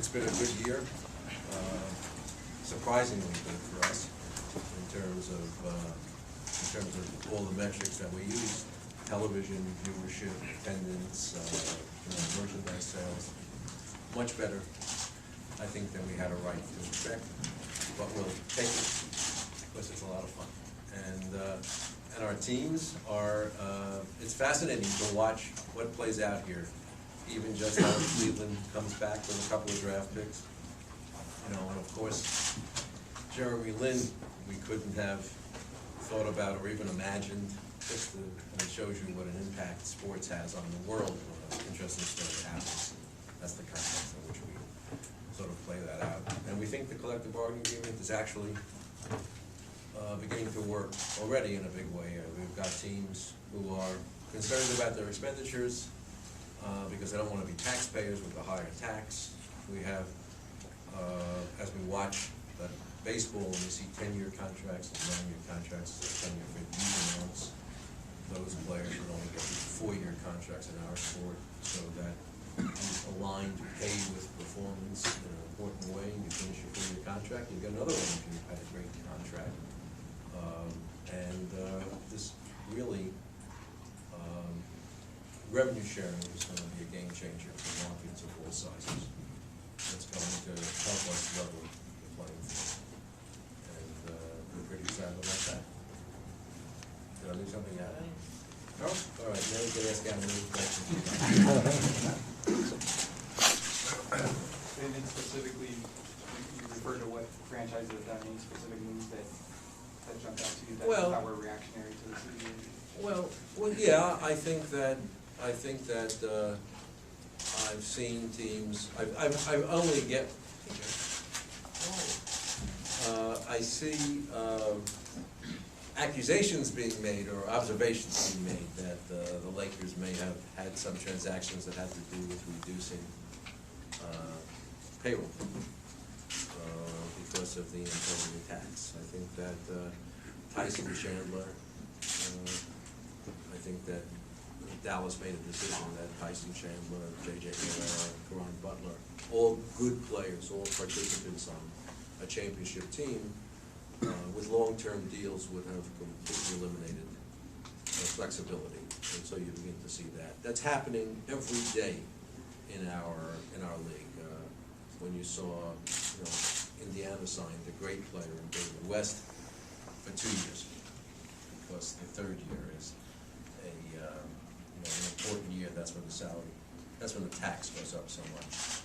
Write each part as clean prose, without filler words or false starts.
been a good year, surprisingly good for us in terms of all the metrics that we use: television viewership, attendance, merchandise sales. Much better, I think, than we had a right to expect, but we'll take it because it's a lot of fun. And our teams are, it's fascinating to watch what plays out here, even just how Cleveland comes back with a couple of draft picks. You know, and of course, Jeremy Lin, we couldn't have thought about or even imagined. And it shows you what an impact sports has on the world when an interesting story happens. That's the context in which we sort of play that out. And we think the collective bargaining agreement is actually beginning to work already in a big way. We've got teams who are concerned about their expenditures because they don't want to be taxpayers with the higher tax. We have, as we watch baseball, and we see 10-year contracts and 9-year contracts, 10-year for huge amounts. Those players would only get 4-year contracts in our sport, so that aligned pay with performance in an important way. You finish your 4-year contract, you get another one if you had a great contract. This really, revenue sharing is going to be a game changer for markets of all sizes. It's going to help us level the playing field. And we're pretty excited about that. Did I leave something out? No? All right, now we can ask Adam any questions. Anything specifically, you refer to what franchises have done, any specific moves that jumped out to you that were reactionary to the city? Well, yeah, I think that I've seen teams. I only get. I see accusations being made or observations being made that the Lakers may have had some transactions that had to do with reducing payroll because of the employee tax. I think that Tyson Chandler, I think that Dallas made a decision that Tyson Chandler, J.J. Rivera, Caron Butler, all good players, all participants on a championship team, with long-term deals would have completely eliminated flexibility. And so you begin to see that. That's happening every day in our league. When you saw, Indiana signed a great player in David West for 2 years, because the third year is an important year. That's when the tax goes up so much.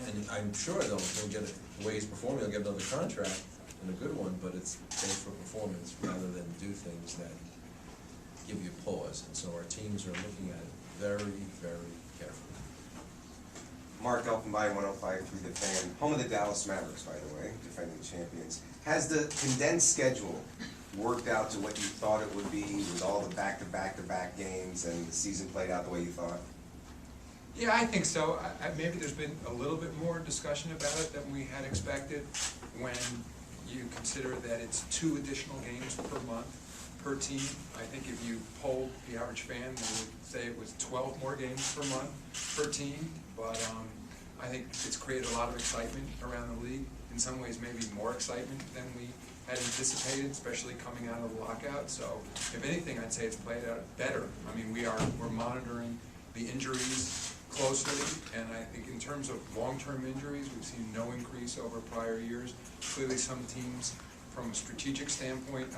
And I'm sure he'll get it, the way he's performing, he'll get another contract, and a good one, but it's paid for performance rather than do things that give you pause. And so our teams are looking at it very, very carefully. Mark Elfenbein, 105.3 The Fan, home of the Dallas Mavericks, by the way, defending champions. Has the condensed schedule worked out to what you thought it would be with all the back-to-back-to-back games and the season played out the way you thought? Yeah, I think so. Maybe there's been a little bit more discussion about it than we had expected when you consider that it's 2 additional games per month per team. I think if you polled the average fan, they would say it was 12 more games per month per team. But I think it's created a lot of excitement around the league. In some ways, maybe more excitement than we had anticipated, especially coming out of the lockout. So, if anything, I'd say it's played out better. I mean, we're monitoring the injuries closely, and I think in terms of long-term injuries, we've seen no increase over prior years. Clearly, some teams, from a strategic standpoint,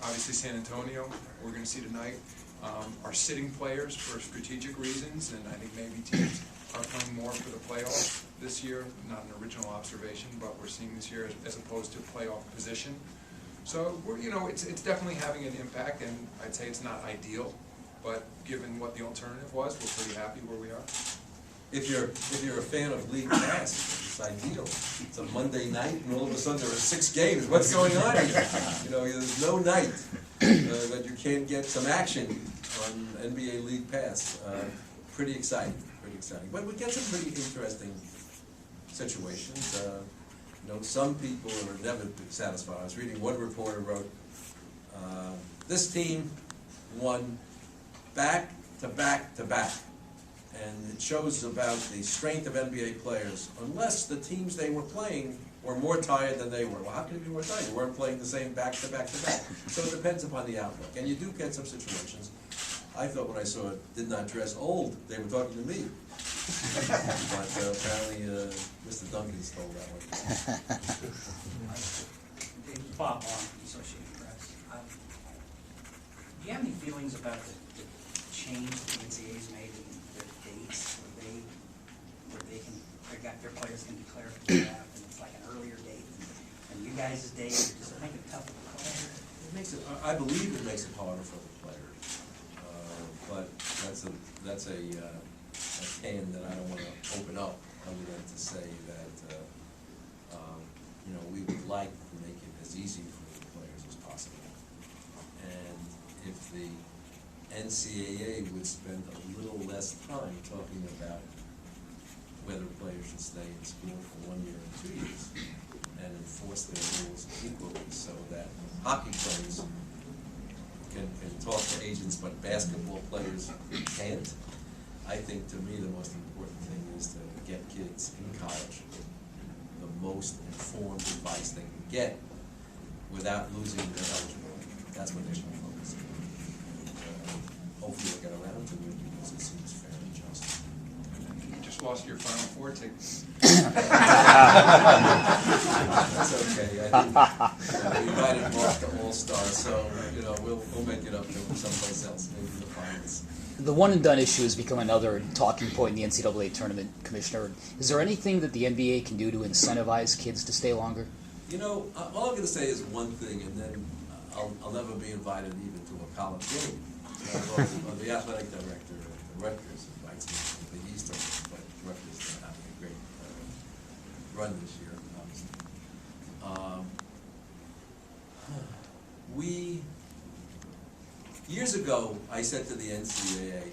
obviously San Antonio, we're going to see tonight, are sitting players for strategic reasons, and I think maybe teams are playing more for the playoffs this year. Not an original observation, but we're seeing this year as opposed to playoff position. So it's definitely having an impact, and I'd say it's not ideal, but given what the alternative was, we're pretty happy where we are. If you're a fan of League Pass, it's ideal. It's a Monday night, and all of a sudden there are 6 games. What's going on here? There's no night that you can't get some action on NBA League Pass. Pretty exciting. But we get some pretty interesting situations. Some people are never satisfied. I was reading one reporter wrote, this team won back to back to back and it shows about the strength of NBA players, unless the teams they were playing were more tired than they were. Well, how can you be more tired? You weren't playing the same back to back to back. So it depends upon the outlook. And you do get some situations. I thought when I saw it, did not dress old, they were talking to me. But apparently Mr. Duncan stole that one. Bob Long, Associated Press. Do you have any feelings about the change that the NCAA's made in their dates, where their players can declare for the draft, and it's like an earlier date, and you guys' date, does it make it tougher for players? It makes it, I believe it makes it harder for the players. But that's a can that I don't want to open up, other than to say that, we would like to make it as easy for the players as possible. And if the NCAA would spend a little less time talking about whether players should stay in school for 1 year or 2 years, and enforce their rules equally, so that hockey players can talk to agents, but basketball players can't. I think, to me, the most important thing is to get kids in college the most informed advice they can get without losing their eligibility. That's what they should focus on. Hopefully we'll get around to it, because it seems fair and just. You just lost your Final Four tickets. That's okay. I think we might have lost the All-Star, so we'll make it up to someplace else, maybe the finals. The one and done issue has become another talking point in the NCAA tournament, Commissioner. Is there anything that the NBA can do to incentivize kids to stay longer? All I'm going to say is one thing, and then I'll never be invited even to a college game. Or the athletic director at the Rutgers invites me to the East Tournament, but Rutgers is having a great run this year, obviously. Years ago, I said to the NCAA,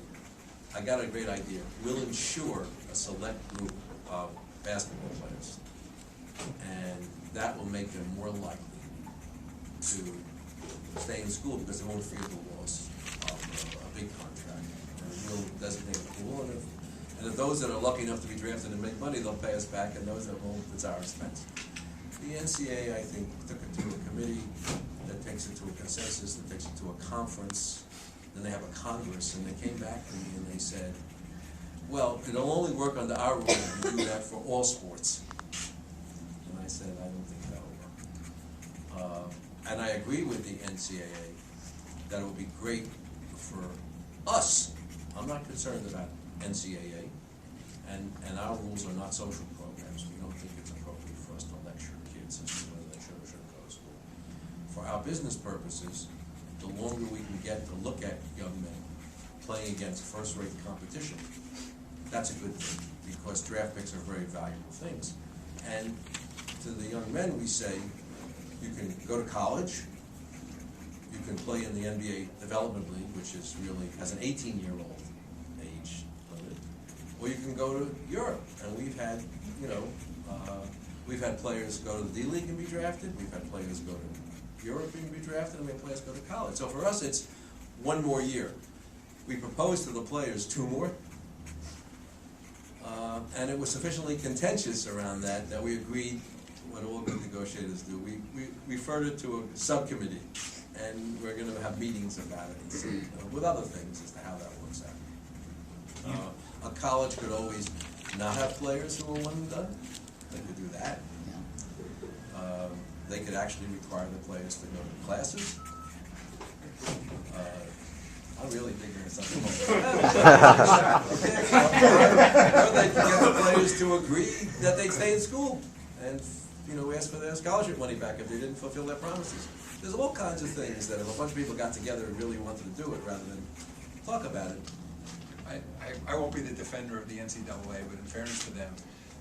I got a great idea. We'll insure a select group of basketball players, and that will make them more likely to stay in school, because they won't fear the loss of a big contract. And we'll designate a pool, and if those that are lucky enough to be drafted and make money, they'll pay us back, and those that won't, it's our expense. The NCAA, I think, took it to a committee that takes it to a consensus, that takes it to a conference, then they have a Congress, and they came back to me and they said, well, it'll only work under our rules if we do that for all sports. And I said, I don't think that'll work. And I agree with the NCAA that it would be great for us. I'm not concerned about NCAA, and our rules are not social programs. We don't think it's appropriate for us to lecture kids as to whether they should or shouldn't go to school. For our business purposes, the longer we can get to look at young men playing against first-rate competition, that's a good thing, because draft picks are very valuable things. And to the young men, we say, you can go to college, you can play in the NBA Development League, which is really, has an 18-year-old age limit, or you can go to Europe. And we've had, we've had players go to the D-League and be drafted, we've had players go to Europe and be drafted, and we have players go to college. So for us, it's one more year. We proposed to the players 2 more, and it was sufficiently contentious around that we agreed, what all good negotiators do, we referred it to a subcommittee, and we're going to have meetings about it and see, with other things, as to how that works out. A college could always not have players who are one and done. They could do that. They could actually require the players to go to classes. I'm really thinking of something like that. Or they could get the players to agree that they'd stay in school and ask for their scholarship money back if they didn't fulfill their promises. There's all kinds of things that if a bunch of people got together and really wanted to do it rather than talk about it. I won't be the defender of the NCAA, but in fairness to them,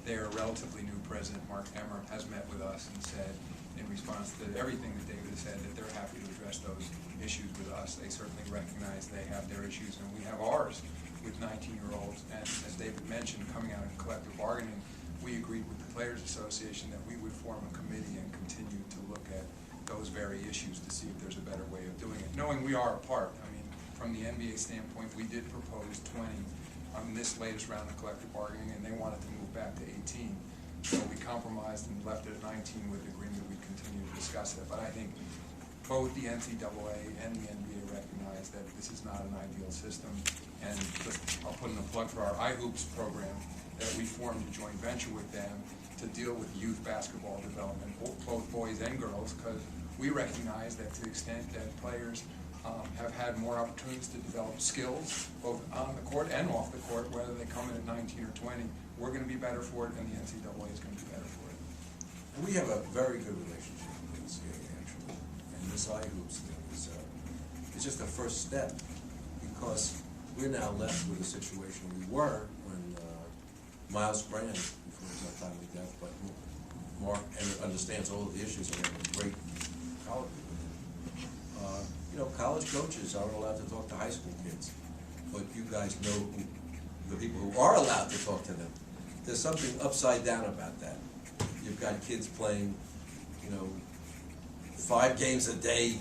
their relatively new president, Mark Emmer, has met with us and said, in response to everything that David has said, that they're happy to address those issues with us. They certainly recognize they have their issues, and we have ours with 19-year-olds. And as David mentioned, coming out in collective bargaining, we agreed with the Players Association that we would form a committee and continue to look at those very issues to see if there's a better way of doing it. Knowing we are a part, I mean, from the NBA standpoint, we did propose 20 on this latest round of collective bargaining, and they wanted to move back to 18. So we compromised and left it at 19 with the agreement we continue to discuss it. But I think both the NCAA and the NBA recognize that this is not an ideal system. And just, I'll put in a plug for our iHoops program, that we formed a joint venture with them to deal with youth basketball development, both boys and girls, because we recognize that to the extent that players have had more opportunities to develop skills, both on the court and off the court, whether they come in at 19 or 20, we're going to be better for it, and the NCAA is going to be better for it. And we have a very good relationship with the NCAA, actually. And this iHoops thing is it's just a first step, because we're now left with a situation we were when Miles Brand, before his untimely death, but Mark understands all of the issues, and we have a great college with him. You know, college coaches aren't allowed to talk to high school kids, but you guys know the people who are allowed to talk to them. There's something upside down about that. You've got kids playing, you know, 5 games a day.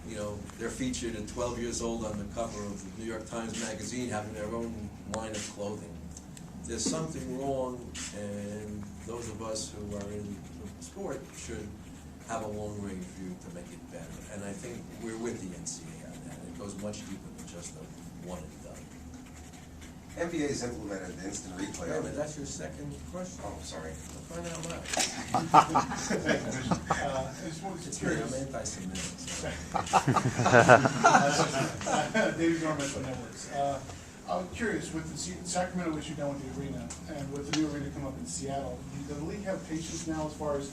You know, they're featured at 12 years old on the cover of the New York Times Magazine, having their own line of clothing. There's something wrong, and those of us who are in the sport should have a long-range view to make it better. And I think we're with the NCAA on that. It goes much deeper than just a one and done. NBA has implemented the instant replay. Wait a minute, that's your second question? Oh, sorry. Find out loud. I just wanted It's to me, curious. I'm anti-Semitic. So. David Norman from Networks. I'm curious, with the Sacramento issue down with the arena, and with the new arena come up in Seattle, does the league have patience now as far as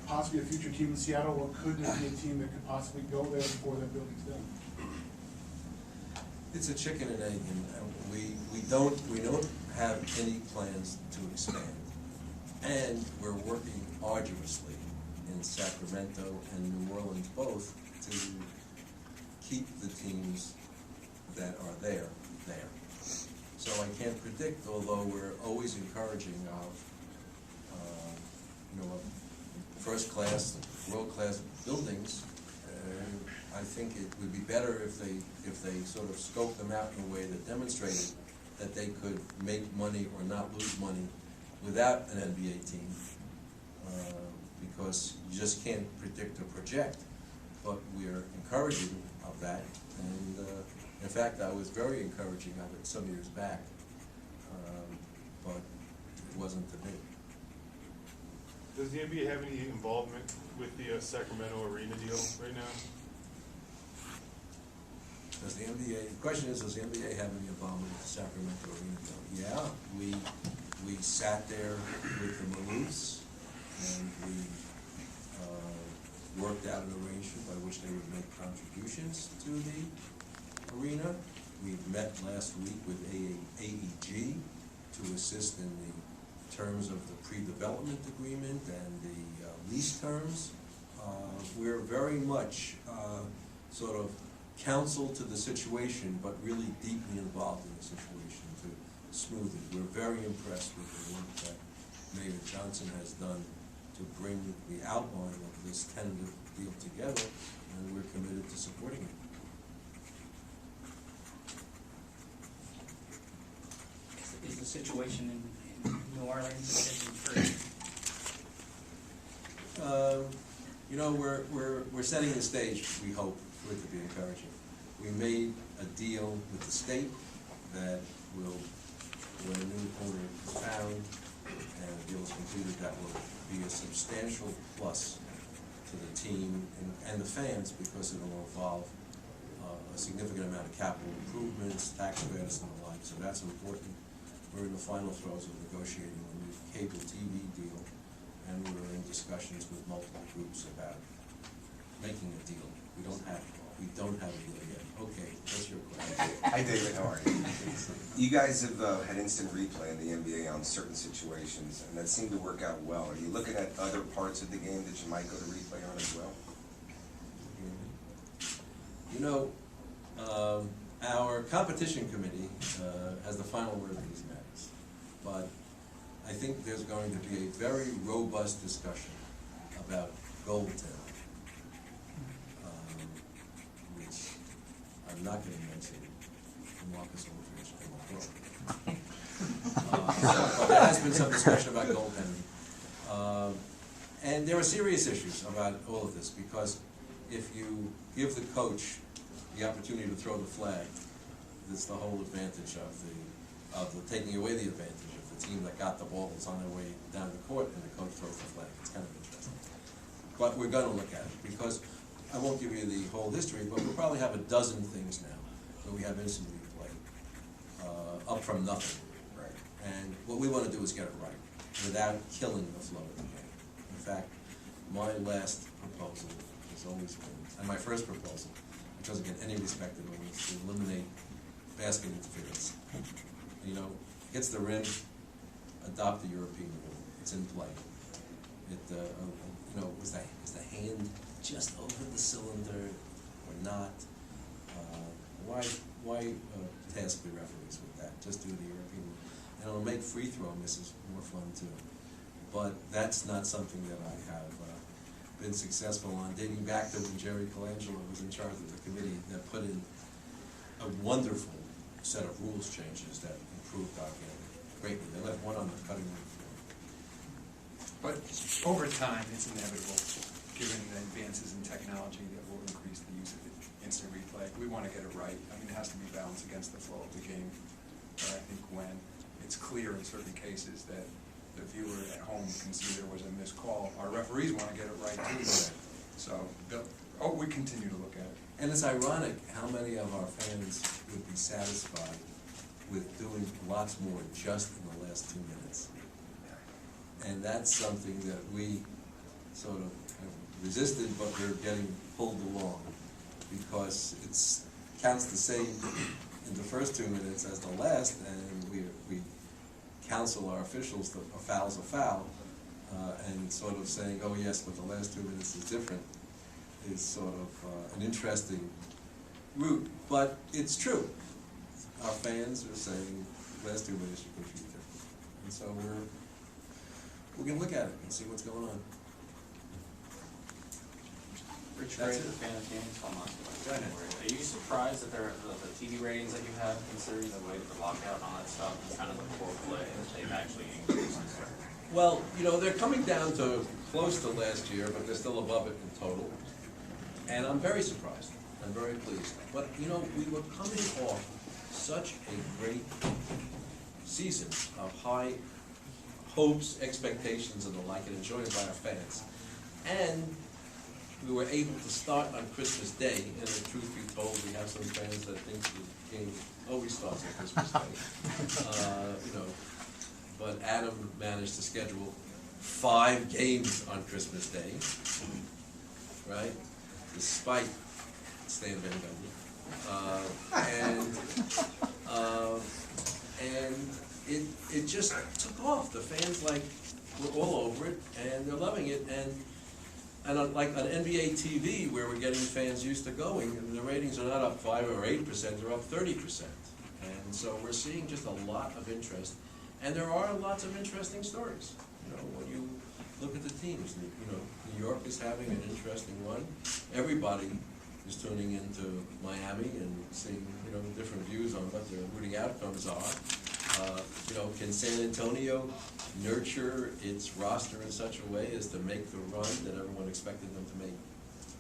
possibly a future team in Seattle, or could there be a team that could possibly go there before that building's done? It's a chicken and egg, and we don't have any plans to expand. And we're working arduously in Sacramento and New Orleans both to keep the teams that are there. So I can't predict, although we're always encouraging of first-class, world-class buildings. I think it would be better if they sort of scoped them out in a way that demonstrated that they could make money or not lose money without an NBA team, because you just can't predict or project. But we're encouraging of that, and in fact, I was very encouraging of it some years back, but it wasn't to be. Does the NBA have any involvement with the Sacramento arena deal right now? Does the question is, does the NBA have any involvement with the Sacramento arena deal? Yeah, we sat there with the Maloofs, and we worked out an arrangement by which they would make contributions to the arena. We met last week with AEG to assist in the terms of the pre-development agreement and the lease terms. We're very much sort of counsel to the situation, but really deeply involved in the situation to smooth it. We're very impressed with the work that Mayor Johnson has done to bring the outline of this tentative deal together, and we're committed to supporting it. Is the situation in New Orleans improved? We're setting the stage, we hope, for it to be encouraging. We made a deal with the state that will, when a new owner is found and the deal is completed, that will be a substantial plus to the team and the fans, because it will involve a significant amount of capital improvements, tax credits, and the like. So that's important. We're in the final throes of negotiating a new cable TV deal, and we're in discussions with multiple groups about making a deal. We don't have a deal yet. Okay, what's your question? Hi, David. How are you? You guys have had instant replay in the NBA on certain situations, and that seemed to work out well. Are you looking at other parts of the game that you might go to replay on as well? You know, our competition committee has the final word on these matters, but I think there's going to be a very robust discussion about goaltending, which I'm not going to mention Marcus Olafich came up with. But there has been some discussion about goaltending. And there are serious issues about all of this, because if you give the coach the opportunity to throw the flag, that's the whole advantage of the taking away the advantage of the team that got the ball is on their way down the court and the coach throws the flag. It's kind of interesting. But we're gonna look at it, because I won't give you the whole history, but we'll probably have a dozen things now where we have instant replay, up from nothing. Right. And what we wanna do is get it right, without killing the flow of the game. In fact, my last proposal has always been, and my first proposal, which doesn't get any respect at all, is to eliminate basket interference. You know, hits the rim, adopt the European rule. It's in play. It, you know, was the hand just over the cylinder or not? Why task the referees with that? Just do the European rule. And it'll make free throw misses more fun too. But that's not something that I have been successful on, dating back to when Jerry Colangelo was in charge of the committee that put in a wonderful set of rules changes that improved our game greatly. They left one on the cutting room floor. But over time, it's inevitable, given the advances in technology, that will increase the use of instant replay. We want to get it right. I mean, it has to be balanced against the flow of the game. But I think when it's clear in certain cases that the viewer at home can see there was a missed call, our referees want to get it right too. So, we continue to look at it. And it's ironic how many of our fans would be satisfied with doing lots more just in the last 2 minutes. And that's something that we sort of have resisted, but we're getting pulled along, because it's counts the same in the first 2 minutes as the last, and we counsel our officials that a foul's a foul, and sort of saying, oh yes, but the last 2 minutes is different, is sort of an interesting route. But it's true. Our fans are saying last 2 minutes you could be different. And so we're going to look at it and see what's going on. Rich That's Gray, it. the fan of games, Go ahead. Are you surprised that the TV ratings that you have, considering the way the lockout and all that stuff, is kind of the core play that they've actually increased? Well, you know, they're coming down to close to last year, but they're still above it in total. And I'm very surprised. I'm very pleased. But, you know, we were coming off such a great season of high hopes, expectations, and the like, and enjoyed by our fans. And we were able to start on Christmas Day, and the truth be told, we have some fans that think the game always starts on Christmas Day. You know, but Adam managed to schedule 5 games on Christmas Day, right? Despite Stan Van Gundy. And it just took off. The fans were all over it, and they're loving it. And like on NBA TV, where we're getting fans used to going, the ratings are not up 5 or 8%; they're up 30%. And so we're seeing just a lot of interest, and there are lots of interesting stories. You know, when you look at the teams, you know, New York is having an interesting one. Everybody is tuning into Miami and seeing, you know, different views on what their rooting outcomes are. You know, can San Antonio nurture its roster in such a way as to make the run that everyone expected them to make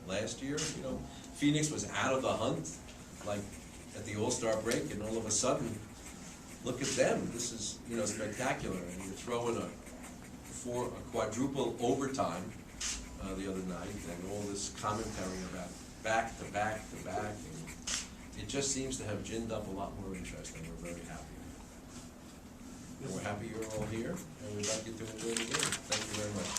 last year? You know, Phoenix was out of the hunt, like at the All-Star break, and all of a sudden, look at them. This is, you know, spectacular. And you throw in a quadruple overtime the other night, and all this commentary about back to back to back, and it just seems to have ginned up a lot more interest, and we're very happy. And we're happy you're all here, and we'd like you to enjoy the game. Thank you very much.